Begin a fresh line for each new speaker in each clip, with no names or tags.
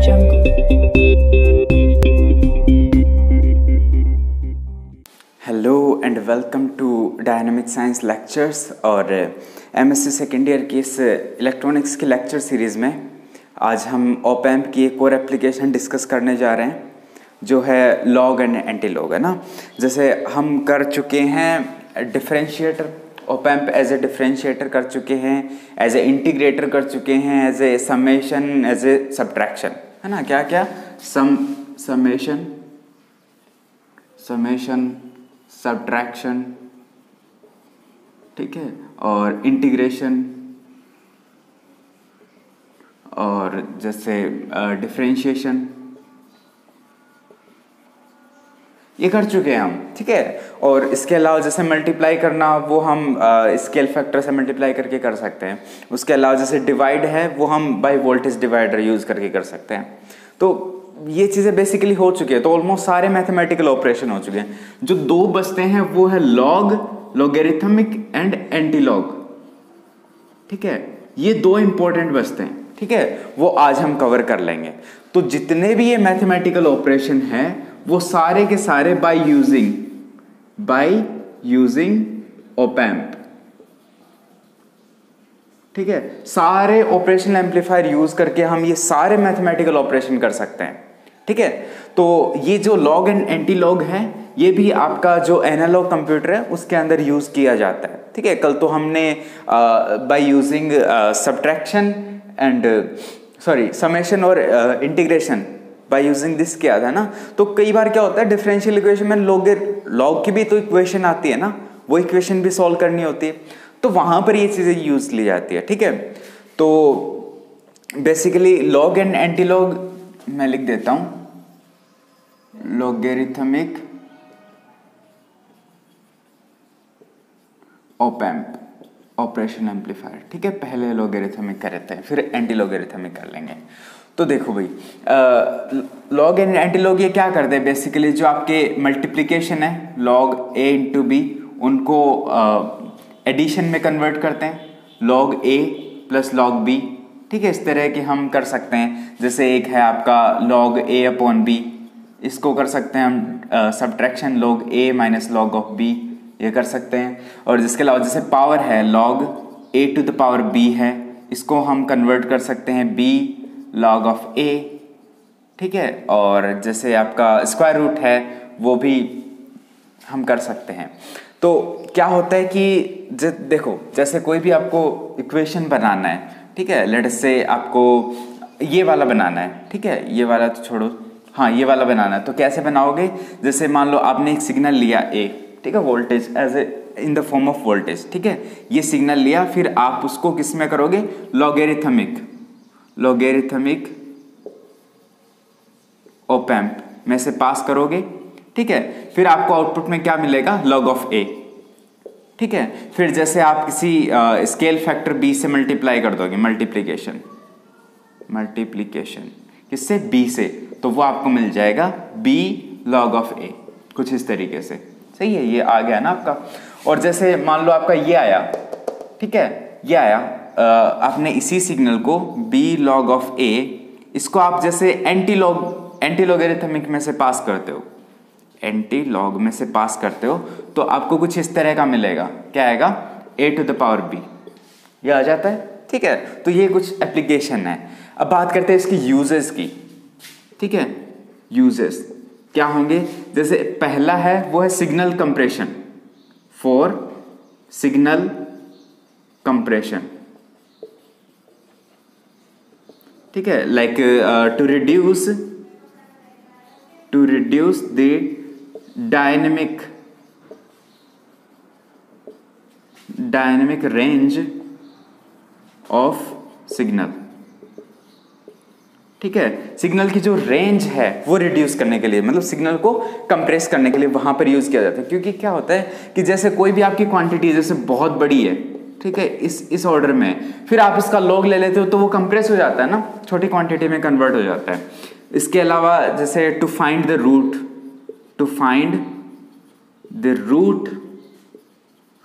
Hello and welcome to dynamic science lectures. और MSc second year की इस electronics की लेक्चर सीरीज़ में आज हम ऑप एम्प की एक और एप्लीकेशन डिस्कस करने जा रहे हैं, जो है लॉग एंड एंटी लॉग, है ना। जैसे हम कर चुके हैं differentiator, op amp as a differentiator कर चुके हैं, एज ए इंटीग्रेटर कर चुके हैं, as a summation, as a subtraction, है ना। क्या क्या समेशन, सब्ट्रैक्शन, ठीक है, और इंटीग्रेशन, और जैसे डिफरेंशिएशन, ये कर चुके हैं हम, ठीक है। और इसके अलावा जैसे मल्टीप्लाई करना, वो हम स्केल फैक्टर से मल्टीप्लाई करके कर सकते हैं। उसके अलावा जैसे डिवाइड है, वो हम बाय वोल्टेज डिवाइडर यूज करके कर सकते हैं। तो ये चीज़ें बेसिकली हो चुकी है। तो ऑलमोस्ट सारे मैथमेटिकल ऑपरेशन हो चुके हैं। जो दो बचते हैं वो है log, logarithmic and anti log, ठीक है। ये दो इंपॉर्टेंट बचते हैं, ठीक है, वो आज हम कवर कर लेंगे। तो जितने भी ये मैथमेटिकल ऑपरेशन है वो सारे के सारे बाय यूजिंग ऑप एम्प, ठीक है। सारे ऑपरेशनल एम्पलीफायर यूज करके हम ये सारे मैथमेटिकल ऑपरेशन कर सकते हैं, ठीक है। तो ये जो लॉग एंड एंटी लॉग है, ये भी आपका जो एनालॉग कंप्यूटर है उसके अंदर यूज किया जाता है, ठीक है। कल तो हमने by using subtraction and summation और इंटीग्रेशन बाय यूजिंग दिस किया था ना। तो कई बार क्या होता है, डिफरेंशियल इक्वेशन में लॉग की भी तो इक्वेशन आती है ना, वो इक्वेशन भी सॉल्व करनी होती है, तो वहां पर ये चीजें यूज ली जाती है, ठीक है। तो basically log and anti log मैं लिख देता हूं, logarithmic op amp operation amplifier, ठीक है। पहले लॉगरिथमिक करते हैं, फिर एंटी लॉगरिथमिक कर लेंगे। तो देखो भाई, लॉग एंड एंटी लॉग ये क्या करते हैं, बेसिकली जो आपके मल्टीप्लिकेशन है लॉग ए इंटू बी, उनको एडिशन में कन्वर्ट करते हैं, लॉग ए प्लस लॉग बी, ठीक है। इस तरह के हम कर सकते हैं। जैसे एक है आपका लॉग ए अपॉन बी, इसको कर सकते हैं हम subtraction log A minus log of B, ये कर सकते हैं। और जिसके अलावा जैसे पावर है log A to the power B है, इसको हम कन्वर्ट कर सकते हैं बी लॉग ऑफ ए, ठीक है। और जैसे आपका स्क्वायर रूट है, वो भी हम कर सकते हैं। तो क्या होता है कि देखो, जैसे कोई भी आपको इक्वेशन बनाना है, ठीक है, लेट से आपको ये वाला बनाना है, ठीक है, ये वाला तो छोड़ो, हाँ ये वाला बनाना है, तो कैसे बनाओगे। जैसे मान लो आपने एक सिग्नल लिया ए, ठीक है, voltage as A in the form of voltage, ठीक है, ये सिग्नल लिया, फिर आप उसको किस में करोगे, लॉगरिथमिक ऑप एम्प में से पास करोगे, ठीक है। फिर आपको आउटपुट में क्या मिलेगा, लॉग ऑफ ए, ठीक है। फिर जैसे आप किसी स्केल फैक्टर बी से मल्टीप्लाई कर दोगे, मल्टीप्लीकेशन किससे, बी से, तो वो आपको मिल जाएगा बी लॉग ऑफ ए, कुछ इस तरीके से, सही है। ये आ गया ना आपका। और जैसे मान लो आपका ये आया, ठीक है, ये आया, आपने इसी सिग्नल को बी लॉग ऑफ ए, इसको आप जैसे एंटी लॉगरिथमिक में से पास करते हो, एंटी लॉग में से पास करते हो, तो आपको कुछ इस तरह का मिलेगा। क्या आएगा, ए टू द पावर बी, ये आ जाता है, ठीक है। तो ये कुछ एप्लीकेशन है। अब बात करते हैं इसकी यूजेस की, ठीक है। यूजेस क्या होंगे, जैसे पहला है वो है signal compression, for signal compression, ठीक है, like to reduce the dynamic range of signal, ठीक है। सिग्नल की जो रेंज है वो रिड्यूस करने के लिए, मतलब सिग्नल को कंप्रेस करने के लिए वहां पर यूज किया जाता है। क्योंकि क्या होता है कि जैसे कोई भी आपकी क्वांटिटी जैसे बहुत बड़ी है, ठीक है, इस ऑर्डर में, फिर आप इसका लॉग ले लेते हो तो वो कंप्रेस हो जाता है ना, छोटी क्वांटिटी में कन्वर्ट हो जाता है। इसके अलावा जैसे to find the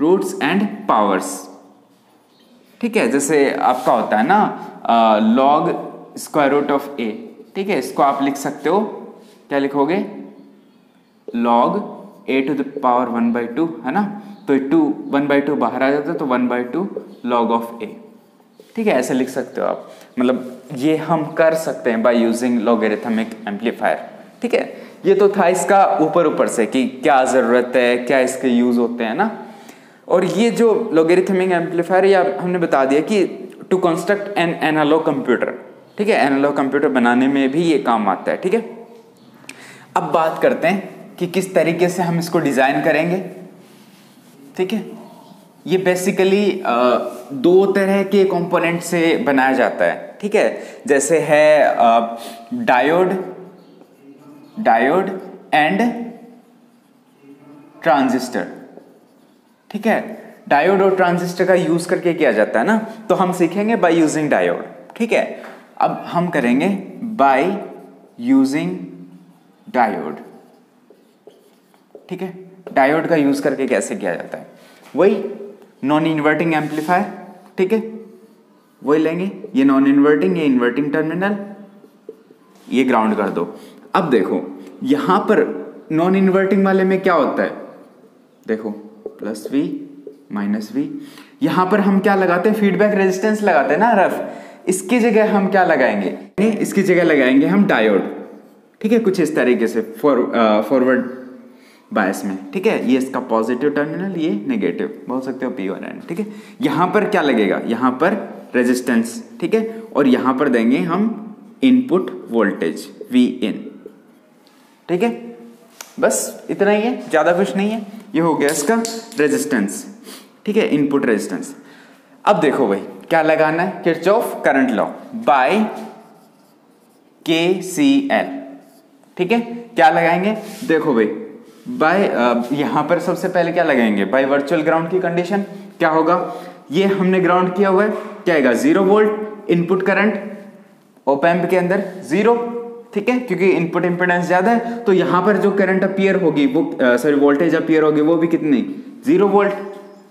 roots and powers, ठीक है। जैसे आपका होता है ना log square root of A, ठीक है, इसको आप लिख सकते हो, क्या लिखोगे, log a to the power 1/2, है ना, तो 1/2 बाहर आ जाता है तो 1/2 log of a, ठीक है, ऐसे लिख सकते हो आप। मतलब ये हम कर सकते हैं बाय यूजिंग लॉगरिथमिक एम्पलीफायर, ठीक है। ये तो था इसका ऊपर से कि क्या ज़रूरत है, क्या इसके यूज़ होते हैं ना। और ये जो लॉगरिथमिक एम्पलीफायर, ये हमने बता दिया कि to construct an analog computer, ठीक है, एनालॉग कंप्यूटर बनाने में भी ये काम आता है, ठीक है। अब बात करते हैं कि किस तरीके से हम इसको डिज़ाइन करेंगे, ठीक है। ये बेसिकली दो तरह के कंपोनेंट से बनाया जाता है, ठीक है। जैसे है डायोड एंड ट्रांजिस्टर, ठीक है। डायोड और ट्रांजिस्टर का यूज करके किया जाता है ना, तो हम सीखेंगे बाय यूजिंग डायोड, ठीक है। अब हम करेंगे बाय यूजिंग डायोड, ठीक है। डायोड का यूज करके कैसे किया जाता है, वही नॉन इन्वर्टिंग एम्पलीफायर, ठीक है, वही लेंगे, ये नॉन इन्वर्टिंग, ये इन्वर्टिंग टर्मिनल, ये ग्राउंड कर दो। अब देखो यहां पर नॉन इन्वर्टिंग वाले में क्या होता है, देखो प्लस V माइनस V, यहां पर हम क्या लगाते हैं, फीडबैक रेजिस्टेंस लगाते हैं ना रफ, इसकी जगह हम क्या लगाएंगे, इसकी जगह लगाएंगे हम डायोड, ठीक है, कुछ इस तरीके से फॉरवर्ड बायस में, ठीक है। ये इसका पॉजिटिव टर्मिनल, ये नेगेटिव, बोल सकते हो P और N, ठीक है। यहां पर क्या लगेगा, यहां पर रेजिस्टेंस, ठीक है, और यहां पर देंगे हम इनपुट वोल्टेज Vin, ठीक है। बस इतना ही है, ज्यादा कुछ नहीं है। ये हो गया इसका रेजिस्टेंस, ठीक है, इनपुट रेजिस्टेंस। अब देखो भाई क्या लगाना है, Kirchhoff current law by KCL, ठीक है। क्या लगाएंगे, देखो भाई बाय यहां पर सबसे पहले क्या लगाएंगे, बाय वर्चुअल ग्राउंड की कंडीशन। क्या होगा, ये हमने ग्राउंड किया हुआ है, क्या आएगा, 0 volt input current op amp के अंदर 0, ठीक है, क्योंकि इनपुट इंपेडेंस ज्यादा है, तो यहां पर जो करंट अपीयर होगी वो वोल्टेज अपीयर होगी वो भी कितनी, 0 वोल्ट,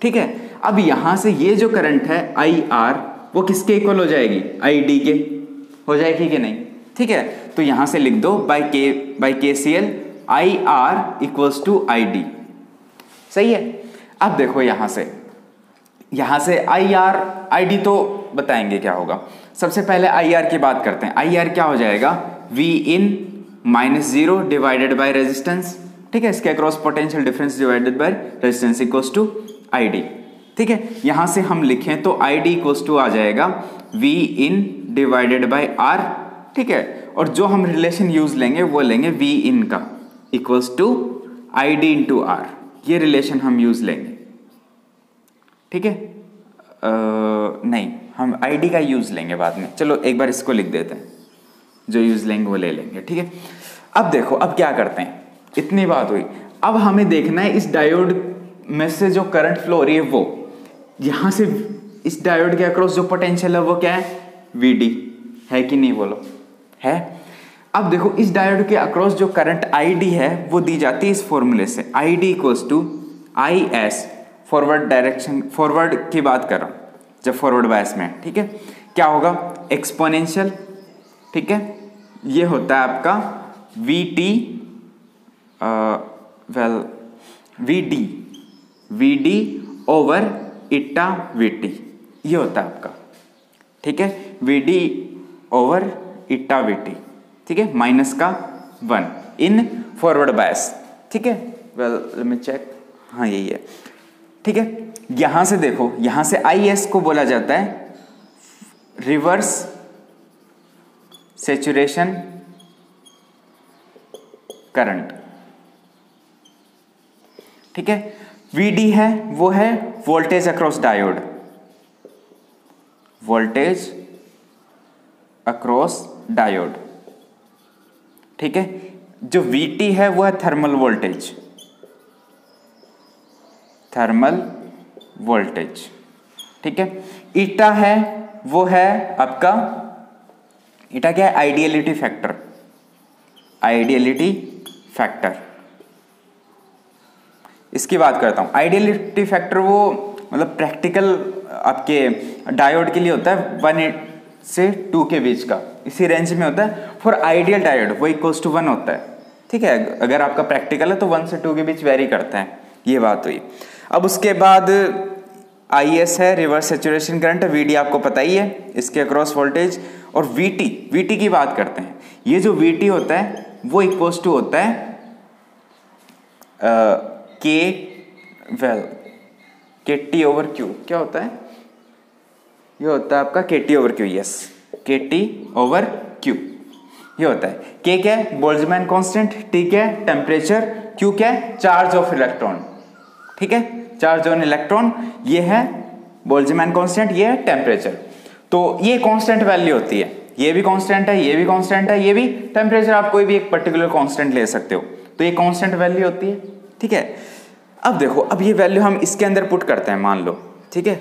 ठीक है। अब यहां से ये जो करंट है IR वो किसके इक्वल हो जाएगी, ID के, हो जाएगी कि नहीं, ठीक है। तो यहां से लिख दो by KCL IR equals to ID, सही है। अब देखो यहां से IR ID तो बताएंगे क्या होगा। सबसे पहले IR की बात करते हैं। IR क्या हो जाएगा, Vin minus 0 divided by resistance, ठीक है, इसके across potential difference divided by resistance equals to ID, ठीक है। यहां से हम लिखें तो ID इक्वल्स टू आ जाएगा Vin डिवाइडेड बाय R, ठीक है। और जो हम रिलेशन यूज लेंगे वो लेंगे Vin का equals to ID into R, ये रिलेशन हम यूज लेंगे, ठीक है। नहीं, हम ID का यूज लेंगे बाद में, चलो एक बार इसको लिख देते हैं, जो यूज लेंगे वो ले लेंगे, ठीक है। अब देखो अब क्या करते हैं, इतनी बात हुई, अब हमें देखना है इस डायोड में से जो करंट फ्लो हो रही है वो यहां से इस डायोड के अक्रॉस जो पोटेंशियल है वो क्या है, VD है कि नहीं, बोलो, है। अब देखो इस डायोड के अक्रॉस जो करंट ID है वो दी जाती है इस फॉर्मूले से, ID equals to IS, forward direction, forward की बात कर रहा हूं जब फॉरवर्ड बायस में, ठीक है। क्या होगा, एक्सपोनेंशियल, ठीक है, ये होता है आपका VD ओवर इटा VT, ये होता है आपका, ठीक है, VD ओवर इटा VT, ठीक है, माइनस का 1 इन फॉरवर्ड बायस, ठीक है। वेल लेट मी चेक, हाँ यही है, ठीक है। यहां से देखो, यहां से IS को बोला जाता है रिवर्स सैचुरेशन करंट, ठीक है। VD है वो है voltage across diode, voltage across diode, ठीक है। जो VT है वो है थर्मल वोल्टेज, थर्मल वोल्टेज, ठीक है। ईटा है वो है आपका, ईटा क्या है, आइडियलिटी फैक्टर, आइडियलिटी फैक्टर, इसकी बात करता हूं। आइडियलिटी फैक्टर वो मतलब प्रैक्टिकल आपके डायोड के लिए होता है 1 से 2 के बीच का, इसी रेंज में होता है। फॉर आइडियल डायोड वो इक्वल्स टू 1 होता है, ठीक है। अगर आपका प्रैक्टिकल है तो 1 से 2 के बीच वेरी करते हैं, ये बात हुई। अब उसके बाद IS है, रिवर्स सेचुरेशन करंट, VD आपको पता ही है, इसके अक्रॉस वोल्टेज। और VT की बात करते हैं। ये जो VT होता है वो इक्वल्स टू होता है KT ओवर Q। क्या होता है? ये होता है आपका KT over Q, yes, KT over Q ये होता है। K क्या है? Boltzmann constant. T क्या है? टेम्परेचर। Q क्या है? चार्ज ऑफ इलेक्ट्रॉन, ठीक है, चार्ज ऑन इलेक्ट्रॉन। ये है बोल्ट्जमैन कांस्टेंट, ये है टेम्परेचर। तो ये कांस्टेंट वैल्यू होती है, ये भी कांस्टेंट है, ये भी कांस्टेंट है, ये भी टेम्परेचर, आप कोई भी एक पर्टिकुलर कांस्टेंट ले सकते हो, तो ये कांस्टेंट वैल्यू होती है, ठीक है। अब देखो, अब ये वैल्यू हम इसके अंदर पुट करते हैं, मान लो, ठीक है।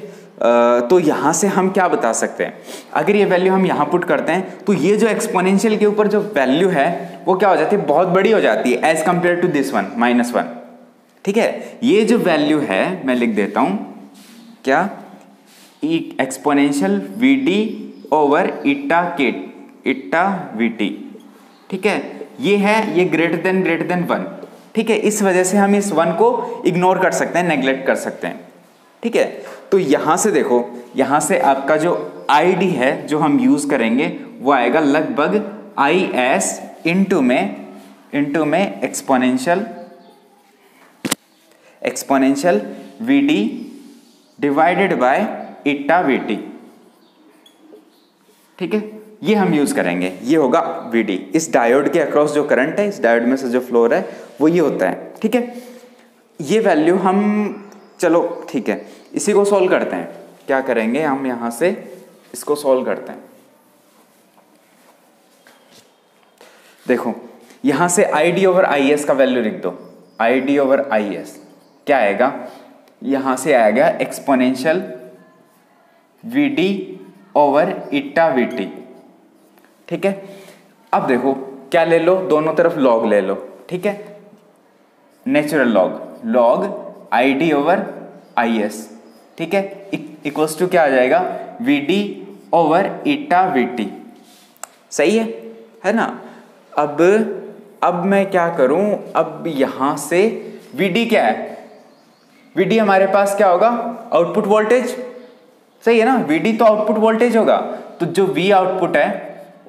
तो यहाँ से हम क्या बता सकते हैं? अगर ये वैल्यू हम यहाँ पुट करते हैं तो ये जो एक्सपोनेंशियल के ऊपर जो वैल्यू है वो क्या हो जाती है? बहुत बड़ी हो जाती है as compare to this one, -1, ठीक है। ये जो वैल्यू है मैं लिख देता हूँ, क्या? एक्सपोनेंशियल VD ओवर इटा VT, ठीक है। ये है, ये ग्रेटर देन 1, ठीक है। इस वजह से हम इस 1 को इग्नोर कर सकते हैं, नेग्लेक्ट कर सकते हैं, ठीक है। तो यहां से देखो, यहां से आपका जो ID है जो हम यूज करेंगे वो आएगा लगभग IS इंटू में एक्सपोनेंशियल VD डिवाइडेड बाय इटा VT, ठीक है। ये हम यूज करेंगे, ये होगा VD। इस डायोड के अक्रॉस जो करंट है, इस डायोड में से जो फ्लो है वो ये होता है, ठीक है। ये वैल्यू हम, चलो ठीक है, इसी को सॉल्व करते हैं। क्या करेंगे हम? यहां से इसको सॉल्व करते हैं। देखो, यहां से ID ओवर IS का वैल्यू लिख दो। ID ओवर IS क्या आएगा? यहां से आएगा एक्सपोनेंशियल VD ओवर इटा VT, ठीक है। अब देखो, क्या ले लो? दोनों तरफ लॉग ले लो, ठीक है, natural log ID over IS, ठीक है, इक्वल्स टू क्या आ जाएगा? VD ओवर इटा VT, सही है ना। अब मैं क्या करूं? अब यहां से VD क्या है? VD हमारे पास क्या होगा? आउटपुट वोल्टेज, सही है ना। VD तो आउटपुट वोल्टेज होगा, तो जो V आउटपुट है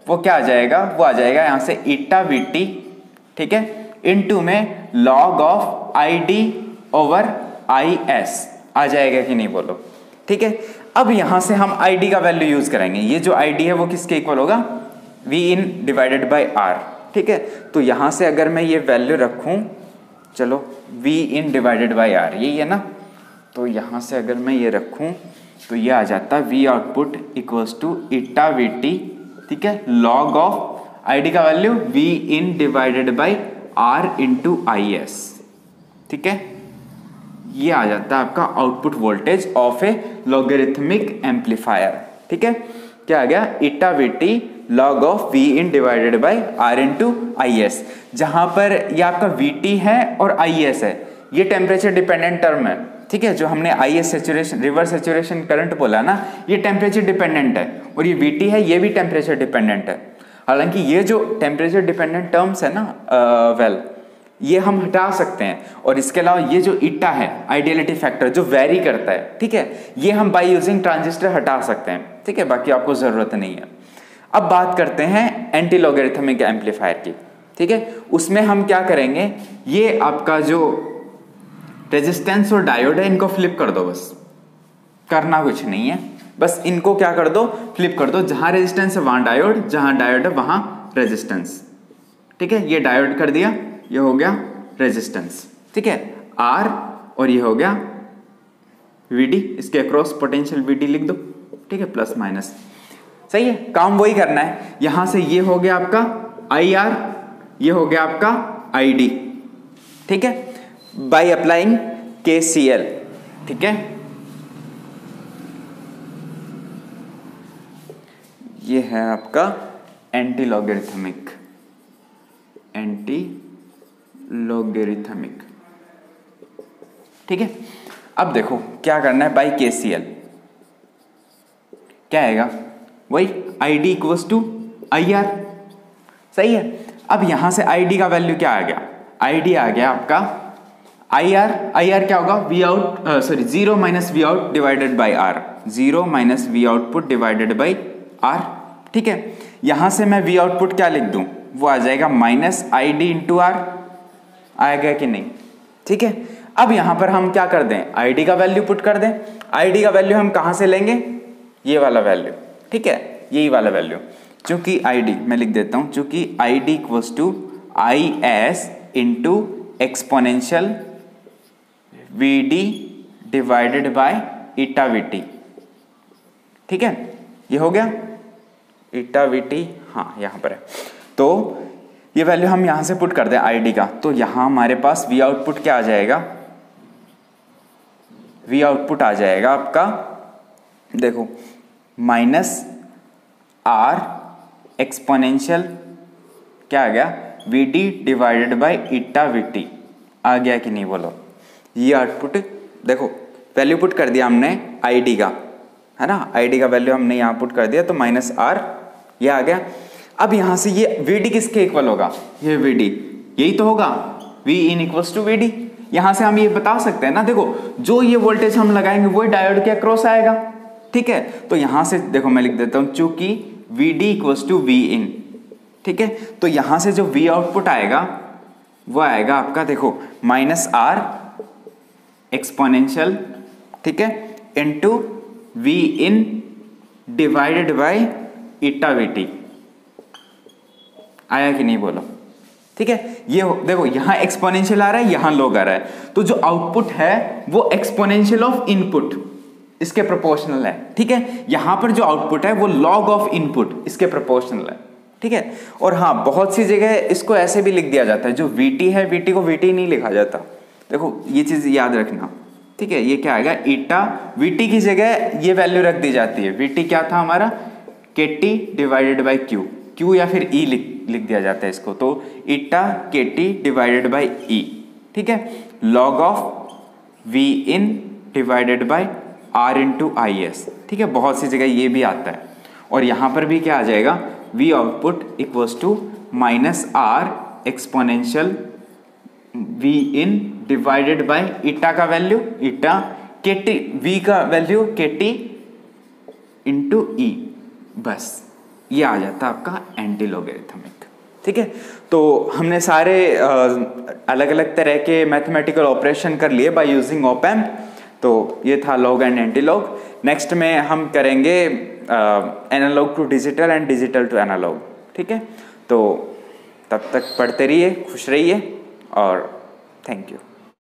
वो क्या आ जाएगा? वो आ जाएगा यहां से इटा VT, ठीक है, इनटू में log of ID over IS आ जाएगा कि नहीं, बोलो, ठीक है। अब यहां से हम ID का वैल्यू यूज करेंगे। ये जो ID है वो किसके इक्वल होगा? Vin डिवाइडेड बाय R, ठीक है। तो यहां से अगर मैं ये वैल्यू रखूं, चलो, Vin डिवाइडेड बाय R यही है ना, तो यहां से अगर मैं ये रखूं तो ये आ जाता V आउटपुट इक्वल्स टू इटा VT, ठीक है, लॉग ऑफ ID का value Vin divided by R into IS, ठीक है। ये आ जाता है आपका output voltage of A logarithmic amplifier, ठीक है। क्या आ गया? इटा VT log of Vin divided by R into IS। जहां पर ये आपका VT है और IS है, ये टेम्परेचर डिपेंडेंट टर्म है, ठीक है। जो हमने IS saturation, reverse saturation current बोला ना, ये टेम्परेचर डिपेंडेंट है, और ये VT है, ये भी टेम्परेचर डिपेंडेंट है। हालांकि ये जो टेम्परेचर डिपेंडेंट टर्म्स है ना, ये हम हटा सकते हैं, और इसके अलावा ये जो इटा है, आइडियलिटी फैक्टर जो वेरी करता है, ठीक है, ये हम बाय यूजिंग ट्रांजिस्टर हटा सकते हैं, ठीक है, बाकी आपको जरूरत नहीं है। अब बात करते हैं एंटी लॉगरिथमिक एम्पलीफायर की, ठीक है। उसमें हम क्या करेंगे? ये आपका जो रेजिस्टेंस और डायोड है, इनको फ्लिप कर दो, बस करना कुछ नहीं है, बस इनको क्या कर दो? फ्लिप कर दो। जहां रेजिस्टेंस है वहां डायोड, जहां डायोड है वहां रेजिस्टेंस, ठीक है। ये डायोड कर दिया, ये हो गया रेजिस्टेंस, ठीक है, R, और ये हो गया VD, इसके अक्रॉस पोटेंशियल VD लिख दो, ठीक है, प्लस माइनस, सही है। काम वही करना है। यहां से ये हो गया आपका IR, ये हो गया आपका ID, ठीक है, बाय अप्लाइंग KCL, ठीक है। ये है आपका एंटी लॉगरिथमिक, ठीक है। अब देखो क्या करना है, बाई KCL क्या आएगा? वही ID इक्वल्स टू IR, सही है। अब यहां से ID का वैल्यू क्या आ गया, ID आ गया आपका IR क्या होगा, V out sorry 0 minus V out divided by R, 0 minus V output divided by R, ठीक है। यहां से मैं V आउटपुट क्या लिख दूं, वो आ जाएगा माइनस ID इंटू R, आएगा कि नहीं, ठीक है। अब यहां पर हम क्या कर दें, ID का वैल्यू पुट कर दें। ID का वैल्यू हम कहां से लेंगे, ये वाला वैल्यू, ठीक है, यही वाला वैल्यू। चूंकि ID मैं लिख देता हूं, चूंकि ID equals to IS into exponential VD divided by eta VT, ठीक है, ये हो गया ईटा VT, हाँ यहां पर है। तो ये वैल्यू हम यहां से पुट कर दें ID का, तो यहां हमारे पास V आउटपुट क्या आ जाएगा, V आउटपुट आ जाएगा आपका, देखो माइनस R एक्सपोनेंशियल क्या आ गया VD divided by eta VT, आ गया कि नहीं बोलो। ये आउटपुट देखो वैल्यू पुट कर दिया हमने ID का, है ना, ID का वैल्यू हमने यहाँ पुट कर दिया, तो माइनस R ये आ गया। अब यहाँ से ये VD किसके इक्वल होगा, ये VD यही तो होगा, V in equals to VD। यहाँ से हम ये बता सकते हैं ना, देखो जो ये वोल्टेज हम लगाएंगे वही डायोड के अक्रॉस आएगा, ठीक है। तो यहाँ से देखो मैं लिख देता हूँ, चूंकि VD इक्वल्स टू V इन, ठीक है, तो यहाँ से जो V आउटपुट आएगा वो आएगा आपका, देखो माइनस R एक्सपोनेंशियल, ठीक है, into V in divided by eta VT, आया कि नहीं बोलो, ठीक है। ये देखो यहाँ एक्सपोनेंशियल आ रहा है, यहाँ लॉग आ रहा है, तो जो आउटपुट है वो एक्सपोनेंशियल ऑफ इनपुट इसके प्रोपोर्शनल है, ठीक है। यहाँ पर जो आउटपुट है वो लॉग ऑफ इनपुट इसके प्रोपोर्शनल है, ठीक है। और हाँ बहुत सी जगह इसको ऐसे भी लिख दिया जाता है, जो VT है VT को VT नहीं लिखा जाता, देखो ये चीज याद रखना, ठीक है। ये क्या आएगा, ईटा VT की जगह ये वैल्यू रख दी जाती है, VT क्या था हमारा KT डिवाइडेड बाई Q या फिर E लिख दिया जाता है इसको, तो ईटा KT डिवाइडेड बाई E, ठीक है, log of V in divided by R into IS, ठीक है, बहुत सी जगह ये भी आता है। और यहाँ पर भी क्या आ जाएगा, V output equals to minus R exponential V in divided by eta का वैल्यू ईटा KT, V का वैल्यू KT इंटू E, बस ये आ जाता है आपका एंटी लॉगरिथमिक, ठीक है। तो हमने सारे अलग अलग तरह के मैथमेटिकल ऑपरेशन कर लिए बाय यूजिंग ऑप एम्प, तो ये था log and anti log. Next में हम करेंगे analog to digital and digital to analog, ठीक है। तो तब तक पढ़ते रहिए, खुश रहिए और थैंक यू।